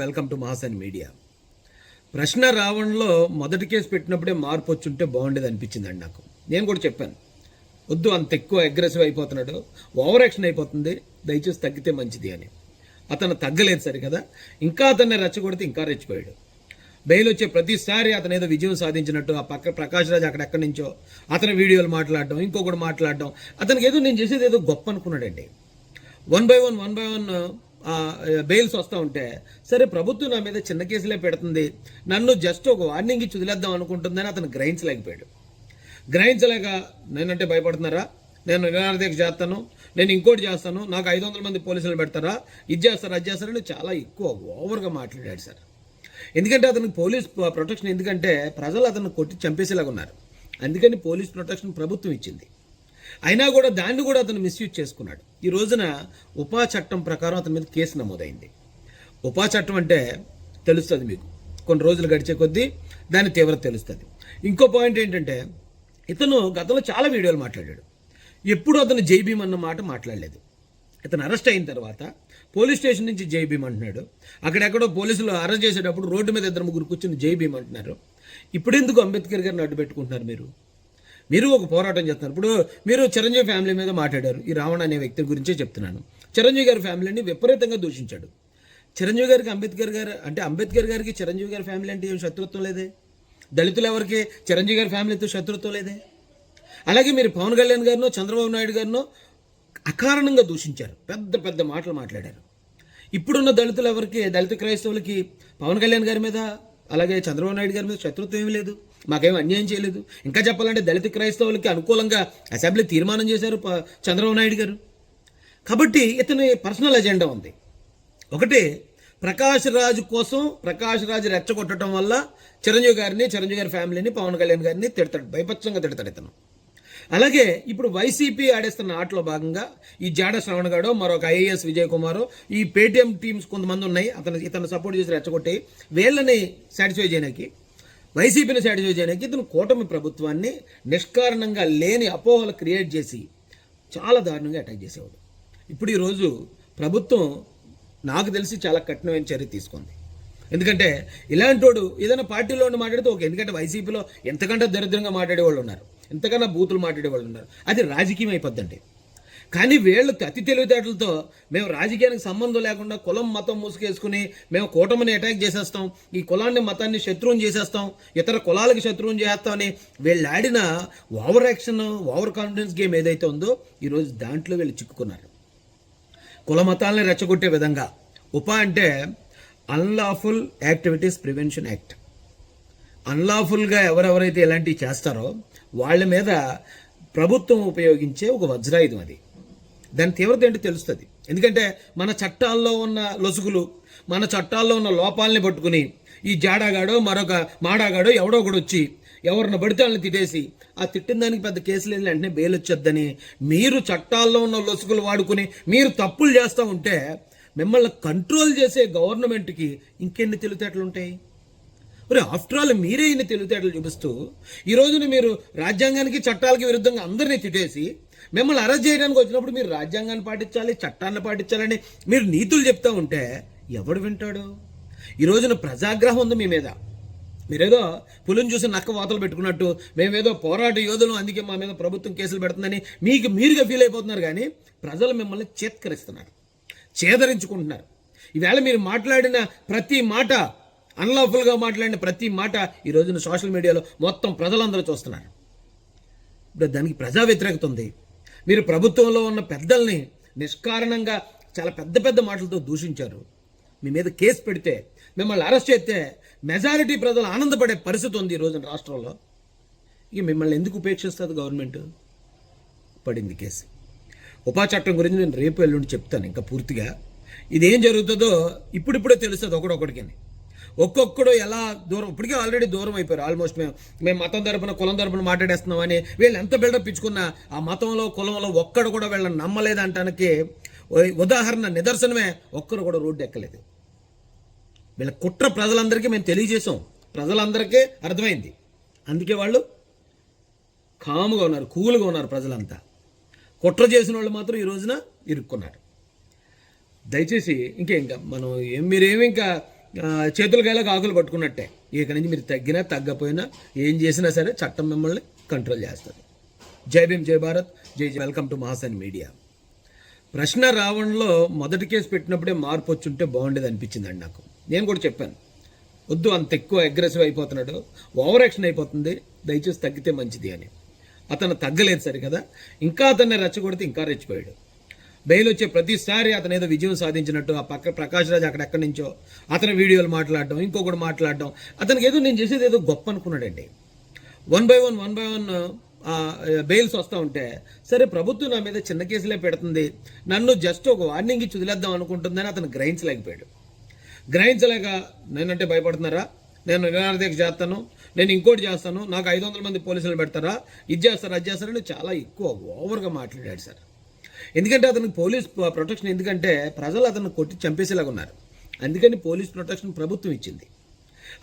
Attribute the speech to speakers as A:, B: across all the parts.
A: Welcome to Mahasen media. ప్రశ్న రావణంలో మొదటి case పెట్టినప్పుడే మార్పు వచ్చుంటే బాగుండేది అనిపించిందండి నాకు. నేను కూడా చెప్పాను, వద్దు అంత ఎక్కువ అగ్రెసివ్ అయిపోతున్నాడు, ఓవర్ యాక్షన్ అయిపోతుంది, దయచేసి తగ్గితే మంచిది అని. అతను తగ్గలేదు సరి కదా, ఇంకా అతన్ని రెచ్చగొడితే ఇంకా రెచ్చిపోయాడు. బెయిల్ వచ్చే ప్రతిసారి అతను ఏదో విజయం సాధించినట్టు ఆ పక్క ప్రకాష్ రాజ్ అక్కడెక్కడి నుంచో అతని వీడియోలు మాట్లాడడం, ఇంకొకటి మాట్లాడడం, అతనికి ఏదో నేను చేసేది ఏదో గొప్ప అనుకున్నాడండి. వన్ బై వన్ బెయిల్స్ వస్తూ ఉంటే, సరే ప్రభుత్వం నా మీద చిన్న కేసులే పెడుతుంది, నన్ను జస్ట్ ఒక వార్నింగ్ ఇచ్చి వదిలేద్దాం అనుకుంటుందని అతను గ్రహించలేకపోయాడు. గ్రహించలేక నేనంటే భయపడుతున్నారా, నేను నిరాదీక్ష చేస్తాను, నేను ఇంకోటి చేస్తాను, నాకు 500 మంది పోలీసులు పెడతారా, ఇది చేస్తారా అది చేస్తారని చాలా ఎక్కువ ఓవర్గా మాట్లాడాడు సార్. ఎందుకంటే అతనికి పోలీస్ ప్రొటెక్షన్, ఎందుకంటే ప్రజలు అతను కొట్టి చంపేసేలాగా ఉన్నారు, అందుకని పోలీస్ ప్రొటెక్షన్ ప్రభుత్వం ఇచ్చింది. అయినా కూడా దాన్ని కూడా అతను మిస్యూజ్ చేసుకున్నాడు. ఈ రోజున ఉపా చట్టం ప్రకారం అతని మీద కేసు నమోదైంది. ఉపా చట్టం అంటే తెలుస్తుంది మీకు, కొన్ని రోజులు గడిచే కొద్దీ దాని తీవ్రత తెలుస్తుంది. ఇంకో పాయింట్ ఏంటంటే, ఇతను గతంలో చాలా వీడియోలు మాట్లాడాడు, ఎప్పుడు అతను జై భీమ్ అన్న మాట మాట్లాడలేదు. ఇతను అరెస్ట్ అయిన తర్వాత పోలీస్ స్టేషన్ నుంచి జై భీమ్ అంటున్నాడు, అక్కడెక్కడో పోలీసులు అరెస్ట్ చేసేటప్పుడు రోడ్డు మీద 2-3 కూర్చుని జై భీమ్ అంటున్నారు. ఇప్పుడు ఎందుకు అంబేద్కర్ గారిని అడ్డు పెట్టుకుంటున్నారు? మీరు ఒక పోరాటం చేస్తున్నారు. ఇప్పుడు మీరు చిరంజీవి ఫ్యామిలీ మీద మాట్లాడారు, ఈ రావణ అనే వ్యక్తి గురించే చెప్తున్నాను. చిరంజీవి గారి ఫ్యామిలీని విపరీతంగా దూషించాడు. చిరంజీవి గారికి అంబేద్కర్ గారికి చిరంజీవి గారి ఫ్యామిలీ అంటే ఏం శత్రుత్వం లేదే, దళితులు ఎవరికి చిరంజీవి గారి ఫ్యామిలీతో శత్రుత్వం లేదే. అలాగే మీరు పవన్ కళ్యాణ్ గారినో చంద్రబాబు నాయుడు గారినో అకారణంగా దూషించారు, పెద్ద పెద్ద మాటలు మాట్లాడారు. ఇప్పుడున్న దళితులు ఎవరికి, దళిత క్రైస్తవులకి పవన్ కళ్యాణ్ గారి మీద అలాగే చంద్రబాబు నాయుడు గారి మీద శత్రుత్వం ఏమీ లేదు, మాకేం అన్యాయం చేయలేదు. ఇంకా చెప్పాలంటే దళిత క్రైస్తవులకి అనుకూలంగా అసెంబ్లీ తీర్మానం చేశారు చంద్రబాబు నాయుడు గారు. కాబట్టి ఇతని పర్సనల్ ఎజెండా ఉంది. ఒకటి, ప్రకాష్ రాజ్ కోసం ప్రకాష్ రాజ్ రెచ్చగొట్టడం వల్ల చిరంజీవి గారి ఫ్యామిలీని, పవన్ కళ్యాణ్ గారిని తిడతాడు, భయపచ్చంగా తిడతాడు ఇతను. అలాగే ఇప్పుడు వైసీపీ ఆడేస్తున్న ఆటలో భాగంగా ఈ జాడ శ్రవణ్ గాడో, మరొక ఐఏఎస్ విజయ్ కుమారో, ఈ పేటీఎం టీమ్స్ కొంతమంది ఉన్నాయి ఇతను సపోర్ట్ చేసి రెచ్చగొట్టి వీళ్ళని సాటిస్ఫై చేయడానికి, వైసీపీని సాటిస్ఫై చేయడానికి ఇతను కూటమి ప్రభుత్వాన్ని నిష్కారణంగా లేని అపోహలు క్రియేట్ చేసి చాలా దారుణంగా అటాక్ చేసేవాడు. ఇప్పుడు ఈరోజు ప్రభుత్వం నాకు తెలిసి చాలా కఠినమైన చర్య తీసుకుంది. ఎందుకంటే ఇలాంటి వాడు ఏదైనా పార్టీలో ఉండి మాట్లాడితే ఓకే, ఎందుకంటే వైసీపీలో ఎంతకంటే దరిద్రంగా మాట్లాడేవాళ్ళు ఉన్నారు, ఎంతకన్నా బూతులు మాట్లాడేవాళ్ళు ఉన్నారు, అది రాజకీయం అయిపోద్దండి. కానీ వీళ్ళు అతి తెలివితేటలతో మేము రాజకీయానికి సంబంధం లేకుండా కులం మతం మూసుకేసుకుని మేము కూటమిని అటాక్ చేసేస్తాం, ఈ కులాన్ని మతాన్ని శత్రువుని చేసేస్తాం, ఇతర కులాలకి శత్రువుని చేస్తామని వీళ్ళు ఆడిన over action, over confidence game ఏదైతే ఉందో ఈరోజు దాంట్లో వీళ్ళు చిక్కుకున్నారు. కుల మతాలని రెచ్చగొట్టే విధంగా ఉపా అంటే అన్లాఫుల్ యాక్టివిటీస్ ప్రివెన్షన్ యాక్ట్. అన్లాఫుల్గా ఎవరెవరైతే ఇలాంటివి చేస్తారో వాళ్ళ మీద ప్రభుత్వం ఉపయోగించే ఒక వజ్రాయుధం అది. దాని తీవ్రత ఏంటో తెలుస్తుంది. ఎందుకంటే మన చట్టాల్లో ఉన్న లొసుగులు, మన చట్టాల్లో ఉన్న లోపాలని పట్టుకుని ఈ జాడాగాడో మరొక మాడాగాడో ఎవడో ఒకడు వచ్చి ఎవరిని పడితే వాళ్ళని తిట్టేసి ఆ తిట్టిన దానికి పెద్ద కేసులు వెళ్ళి వెంటనే బెయిల్ వచ్చేద్దని మీరు చట్టాల్లో ఉన్న లొసుగులు వాడుకుని మీరు తప్పులు చేస్తూ ఉంటే మిమ్మల్ని కంట్రోల్ చేసే గవర్నమెంట్కి ఇంకెన్ని తెలివితేటలు ఉంటాయి? మరి ఆఫ్టర్ ఆల్ మీరే ఇన్ని తెలివితేటలు చూపిస్తూ ఈ రోజున మీరు రాజ్యాంగానికి చట్టాలకి విరుద్ధంగా అందరినీ తిట్టేసి మిమ్మల్ని అరెస్ట్ చేయడానికి వచ్చినప్పుడు మీరు రాజ్యాంగాన్ని పాటించాలి, చట్టాన్ని పాటించాలని మీరు నీతులు చెప్తూ ఉంటే ఎవడు వింటాడు? ఈ రోజున ప్రజాగ్రహం ఉంది మీ మీద. మీరేదో పులిని చూసి నక్క వాతలు పెట్టుకున్నట్టు మేమేదో పోరాట యోధులు, అందుకే మా మీద ప్రభుత్వం కేసులు పెడుతుందని మీరుగా ఫీల్ అయిపోతున్నారు. కానీ ప్రజలు మిమ్మల్ని చేత్కరిస్తున్నారు, చేదరించుకుంటున్నారు. ఈవేళ మీరు మాట్లాడిన ప్రతి మాట, అన్లాఫుల్గా మాట్లాడిన ప్రతి మాట ఈ రోజున సోషల్ మీడియాలో మొత్తం ప్రజలందరూ చూస్తున్నారు. ఇప్పుడు దానికి ప్రజా వ్యతిరేకత ఉంది. మీరు ప్రభుత్వంలో ఉన్న పెద్దల్ని నిష్కారణంగా చాలా పెద్ద పెద్ద మాటలతో దూషించారు. మీ మీద కేసు పెడితే, మిమ్మల్ని అరెస్ట్ చేస్తే మెజారిటీ ప్రజలు ఆనందపడే పరిస్థితి ఉంది ఈ రోజున రాష్ట్రంలో. ఇక మిమ్మల్ని ఎందుకు ఉపేక్షిస్తుంది గవర్నమెంట్? పడింది కేసు. ఉపా చట్టం గురించి నేను రేపు ఎల్లుండి చెప్తాను ఇంకా పూర్తిగా. ఇదేం జరుగుతుందో ఇప్పుడిప్పుడే తెలుస్తుంది ఒకడొకడికి. ఒక్కొక్కడు ఎలా దూరం, ఇప్పటికే ఆల్రెడీ దూరం అయిపోయారు. ఆల్మోస్ట్ మేము మతం తరపున కులం తరపున మాట్లాడేస్తున్నామని వీళ్ళు ఎంత బిల్డప్ ఇచ్చుకున్నా ఆ మతంలో కులంలో ఒక్కడు కూడా వీళ్ళని నమ్మలేదంటానికి ఉదాహరణ, నిదర్శనమే ఒక్కరు కూడా రోడ్డు ఎక్కలేదు. వీళ్ళ కుట్ర ప్రజలందరికీ మేము తెలియజేసాం, ప్రజలందరికీ అర్థమైంది. అందుకే వాళ్ళు కాముగా ఉన్నారు, కూల్గా ఉన్నారు. ప్రజలంతా కుట్ర చేసిన వాళ్ళు మాత్రం ఈ రోజున ఇరుక్కున్నారు. దయచేసి ఇంకా మీరేమి ఇంకా చేతుల కాయలకు ఆకులు పట్టుకున్నట్టే. ఇక నుంచి మీరు తగ్గినా తగ్గపోయినా ఏం చేసినా సరే చట్టం మిమ్మల్ని కంట్రోల్ చేస్తుంది. జై భీమ్, జై భారత్, జై జై. Welcome to Mahasen media. ప్రశ్న రావణ్లో మొదటి కేసు పెట్టినప్పుడే మార్పు వచ్చుంటే బాగుండేది అనిపించిందండి నాకు. నేను కూడా చెప్పాను, వద్దు అంత ఎక్కువ అగ్రెసివ్ అయిపోతున్నాడు, ఓవర్ యాక్షన్ అయిపోతుంది, దయచేసి తగ్గితే మంచిది అని. అతను తగ్గలేదు సరికదా, ఇంకా అతన్ని రెచ్చగొడితే ఇంకా రెచ్చిపోయాడు. బెయిల్ వచ్చే ప్రతిసారి అతను ఏదో విజయం సాధించినట్టు ఆ పక్క ప్రకాష్ రాజ్ అక్కడెక్కడి నుంచో అతని వీడియోలు మాట్లాడడం, ఇంకొకటి మాట్లాడడం, అతనికి ఏదో నేను చేసేది ఏదో గొప్ప అనుకున్నాడండి. వన్ బై వన్ బెయిల్స్ వస్తూ ఉంటే సరే ప్రభుత్వం నా మీద చిన్న కేసులే పెడుతుంది, నన్ను జస్ట్ ఒక వార్నింగ్ ఇచ్చి వదిలేద్దాం అనుకుంటుందని అతను గ్రహించలేకపోయాడు. గ్రహించలేక నేనంటే భయపడుతున్నారా, నేను నిరాదీక్ష చేస్తాను, నేను ఇంకోటి చేస్తాను, నాకు 500 మంది పోలీసులు పెడతారా, ఇది చేస్తారా, అది చేస్తారని చాలా ఎక్కువ ఓవర్గా మాట్లాడాడు సార్. ఎందుకంటే అతనికి పోలీస్ ప్రొటెక్షన్, ఎందుకంటే ప్రజలు అతను కొట్టి చంపేసేలాగా ఉన్నారు, అందుకని పోలీస్ ప్రొటెక్షన్ ప్రభుత్వం ఇచ్చింది.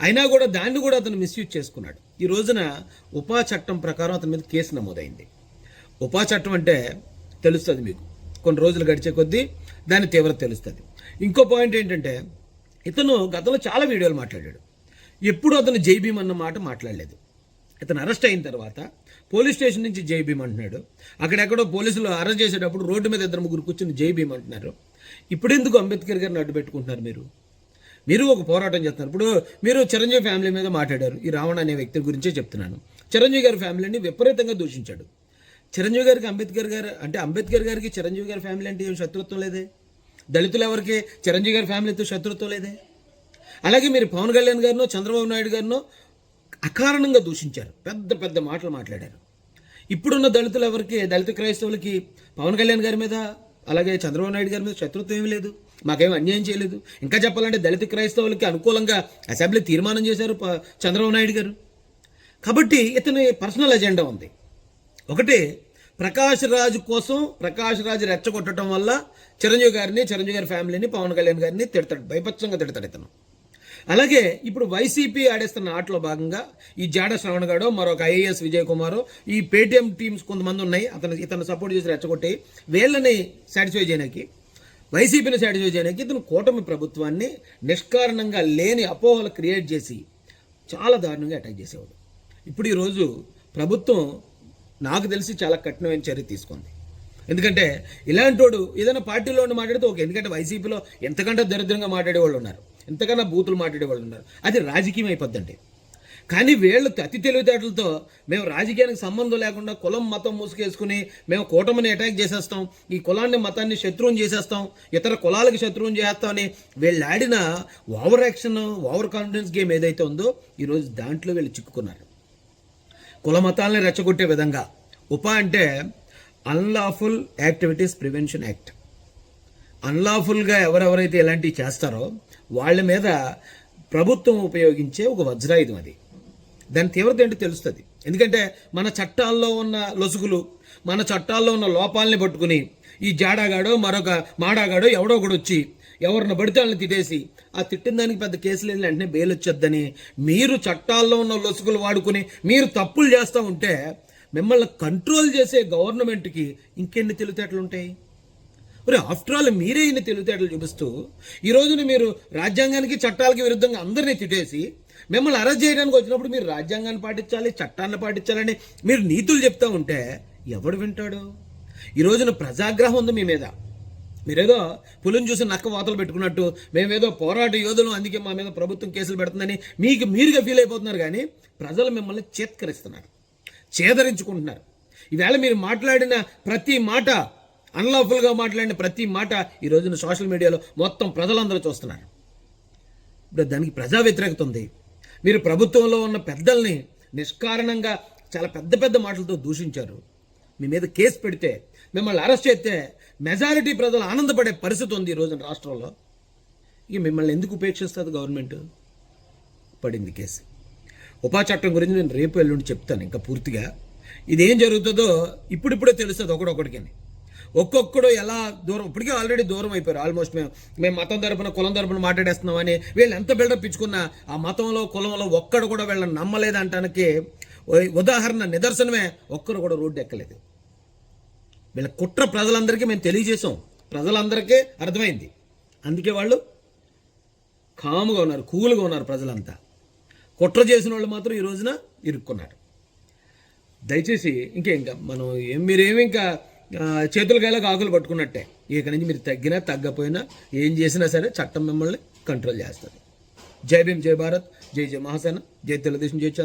A: అయినా కూడా దాన్ని కూడా అతను మిస్యూజ్ చేసుకున్నాడు. ఈ రోజున ఉపా చట్టం ప్రకారం అతని మీద కేసు నమోదైంది. ఉపా చట్టం అంటే తెలుస్తుంది మీకు, కొన్ని రోజులు గడిచే కొద్దీ దాని తీవ్రత తెలుస్తుంది. ఇంకో పాయింట్ ఏంటంటే ఇతను గతంలో చాలా వీడియోలు మాట్లాడాడు, ఎప్పుడు అతను జై భీమ్ అన్న మాట మాట్లాడలేదు. ఇతను అరెస్ట్ అయిన తర్వాత పోలీస్ స్టేషన్ నుంచి జై భీమ్ అంటున్నాడు, అక్కడెక్కడో పోలీసులు అరెస్ట్ చేసేటప్పుడు రోడ్డు మీద 2-3 కూర్చుని జై భీమ్ అంటున్నారు. ఇప్పుడు ఎందుకు అంబేద్కర్ గారిని అడ్డు పెట్టుకుంటున్నారు? మీరు ఒక పోరాటం చేస్తున్నారు. ఇప్పుడు మీరు చిరంజీవి ఫ్యామిలీ మీద మాట్లాడారు, ఈ రావణ అనే వ్యక్తి గురించే చెప్తున్నాను. చిరంజీవి గారి ఫ్యామిలీని విపరీతంగా దూషించాడు. చిరంజీవి గారికి అంబేద్కర్ గారికి చిరంజీవి గారి ఫ్యామిలీ అంటే ఏం శత్రుత్వం లేదే, దళితులు ఎవరికి చిరంజీవి గారి ఫ్యామిలీతో శత్రుత్వం లేదే. అలాగే మీరు పవన్ కళ్యాణ్ గారినో చంద్రబాబు నాయుడు గారినో అకారణంగా దూషించారు, పెద్ద పెద్ద మాటలు మాట్లాడారు. ఇప్పుడున్న దళితులు ఎవరికి, దళిత క్రైస్తవులకి పవన్ కళ్యాణ్ గారి మీద అలాగే చంద్రబాబు నాయుడు గారి మీద శత్రుత్వం ఏమీ లేదు, మాకేం అన్యాయం చేయలేదు. ఇంకా చెప్పాలంటే దళిత క్రైస్తవులకి అనుకూలంగా అసెంబ్లీ తీర్మానం చేశారు చంద్రబాబు నాయుడు గారు. కాబట్టి ఇతని పర్సనల్ ఎజెండా ఉంది. ఒకటి, ప్రకాష్ రాజ్ కోసం ప్రకాష్ రాజ్ రెచ్చగొట్టడం వల్ల చిరంజీవి గారి ఫ్యామిలీని, పవన్ కళ్యాణ్ గారిని తిడతాడు, భయపచ్చంగా తిడతాడు ఇతను. అలాగే ఇప్పుడు వైసీపీ ఆడేస్తున్న ఆటలో భాగంగా ఈ జాడ శ్రవణ్ గాడో మరొక ఐఏఎస్ విజయ్ కుమారో ఈ పేటీఎం టీమ్స్ కొంతమంది ఉన్నాయి, ఇతను సపోర్ట్ చేసి రెచ్చగొట్టి వీళ్ళని సాటిస్ఫై చేయడానికి, వైసీపీని సాటిస్ఫై చేయడానికి ఇతను కూటమి ప్రభుత్వాన్ని నిష్కారణంగా లేని అపోహలు క్రియేట్ చేసి చాలా దారుణంగా అటాక్ చేసేవాడు. ఇప్పుడు ఈరోజు ప్రభుత్వం నాకు తెలిసి చాలా కఠినమైన చర్య తీసుకుంది. ఎందుకంటే ఇలాంటి వాడు ఏదైనా పార్టీలో ఉండి మాట్లాడితే ఓకే, ఎందుకంటే వైసీపీలో ఎంతకంటే దరిద్రంగా మాట్లాడేవాళ్ళు ఉన్నారు, ఎంతకన్నా బూతులు మాట్లాడేవాళ్ళు ఉన్నారు, అది రాజకీయం అయిపోద్దండి. కానీ వీళ్ళు అతి తెలివితేటలతో మేము రాజకీయానికి సంబంధం లేకుండా కులం మతం మూసుకేసుకుని మేము కూటమిని అటాక్ చేసేస్తాం, ఈ కులాన్ని మతాన్ని శత్రువుని చేసేస్తాం, ఇతర కులాలకి శత్రువుని చేస్తామని వీళ్ళు ఆడిన over action, over confidence game ఏదైతే ఉందో ఈరోజు దాంట్లో వీళ్ళు చిక్కుకున్నారు. కుల మతాలని రెచ్చగొట్టే విధంగా ఉపా అంటే అన్లాఫుల్ యాక్టివిటీస్ ప్రివెన్షన్ యాక్ట్. అన్లాఫుల్గా ఎవరెవరైతే ఇలాంటివి చేస్తారో వాళ్ళ మీద ప్రభుత్వం ఉపయోగించే ఒక వజ్రాయుధం అది. దాని తీవ్రత ఏంటో తెలుస్తుంది. ఎందుకంటే మన చట్టాల్లో ఉన్న లొసుగులు, మన చట్టాల్లో ఉన్న లోపాలని పట్టుకుని ఈ జాడాగాడో మరొక మాడాగాడో ఎవడో ఒకడు వచ్చి ఎవరిని పడితే వాళ్ళని తిట్టేసి ఆ తిట్టిన దానికి పెద్ద కేసులు వెళ్ళి వెంటనే బెయిల్ వచ్చేద్దని మీరు చట్టాల్లో ఉన్న లొసుగులు వాడుకుని మీరు తప్పులు చేస్తూ ఉంటే మిమ్మల్ని కంట్రోల్ చేసే గవర్నమెంట్కి ఇంకెన్ని తెలివితేటలు ఉంటాయి? మరి ఆఫ్టర్ ఆల్ మీరే ఇన్ని తెలివితేటలు చూపిస్తూ ఈ రోజున మీరు రాజ్యాంగానికి చట్టాలకి విరుద్ధంగా అందరినీ తిట్టేసి మిమ్మల్ని అరెస్ట్ చేయడానికి వచ్చినప్పుడు మీరు రాజ్యాంగాన్ని పాటించాలి, చట్టాన్ని పాటించాలని మీరు నీతులు చెప్తా ఉంటే ఎవడు వింటాడు? ఈ రోజున ప్రజాగ్రహం ఉంది మీ మీద. మీరేదో పులిని చూసి నక్క వాతలు పెట్టుకున్నట్టు మేమేదో పోరాట యోధులు, అందుకే మా మీద ప్రభుత్వం కేసులు పెడుతుందని మీరుగా ఫీల్ అయిపోతున్నారు. కానీ ప్రజలు మిమ్మల్ని చేత్కరిస్తున్నారు, చేదరించుకుంటున్నారు. ఈవేళ మీరు మాట్లాడిన ప్రతి మాట, అన్లాఫుల్గా మాట్లాడిన ప్రతి మాట ఈ రోజున సోషల్ మీడియాలో మొత్తం ప్రజలందరూ చూస్తున్నారు. ఇప్పుడు దానికి ప్రజా వ్యతిరేకత ఉంది. మీరు ప్రభుత్వంలో ఉన్న పెద్దల్ని నిష్కారణంగా చాలా పెద్ద పెద్ద మాటలతో దూషించారు. మీ మీద కేసు పెడితే, మిమ్మల్ని అరెస్ట్ చేస్తే మెజారిటీ ప్రజలు ఆనందపడే పరిస్థితి ఉంది ఈ రోజున రాష్ట్రంలో. ఇక మిమ్మల్ని ఎందుకు ఉపేక్షిస్తుంది గవర్నమెంట్? పడింది కేసు. ఉపా చట్టం గురించి నేను రేపు ఎల్లుండి చెప్తాను ఇంకా పూర్తిగా. ఇదేం జరుగుతుందో ఇప్పుడిప్పుడే తెలుస్తుంది ఒకడొకడికి. ఒక్కొక్కడు ఎలా దూరం, ఇప్పటికే ఆల్రెడీ దూరం అయిపోయారు. ఆల్మోస్ట్ మేము మతం తరపున కులం తరపున మాట్లాడేస్తున్నామని వీళ్ళు ఎంత బిల్డప్ ఇచ్చుకున్నా ఆ మతంలో కులంలో ఒక్కడు కూడా వీళ్ళని నమ్మలేదంటానికి ఉదాహరణ, నిదర్శనమే ఒక్కరు కూడా రోడ్డు ఎక్కలేదు. వీళ్ళ కుట్ర ప్రజలందరికీ మేము తెలియజేసాం, ప్రజలందరికీ అర్థమైంది. అందుకే వాళ్ళు కాముగా ఉన్నారు, కూల్గా ఉన్నారు ప్రజలంతా. కుట్ర చేసిన వాళ్ళు మాత్రం ఈ రోజున ఇరుక్కున్నారు. దయచేసి ఇంకా మనం మీరేమి ఇంకా చేతులకాయలకు ఆకులు పట్టుకున్నట్టే. ఇక నుంచి మీరు తగ్గినా తగ్గపోయినా ఏం చేసినా సరే చట్టం మిమ్మల్ని కంట్రోల్ చేస్తుంది. జై భీమ్, జై భారత్, జై జై మహాసేన, జై తెలుగుదేశం, జై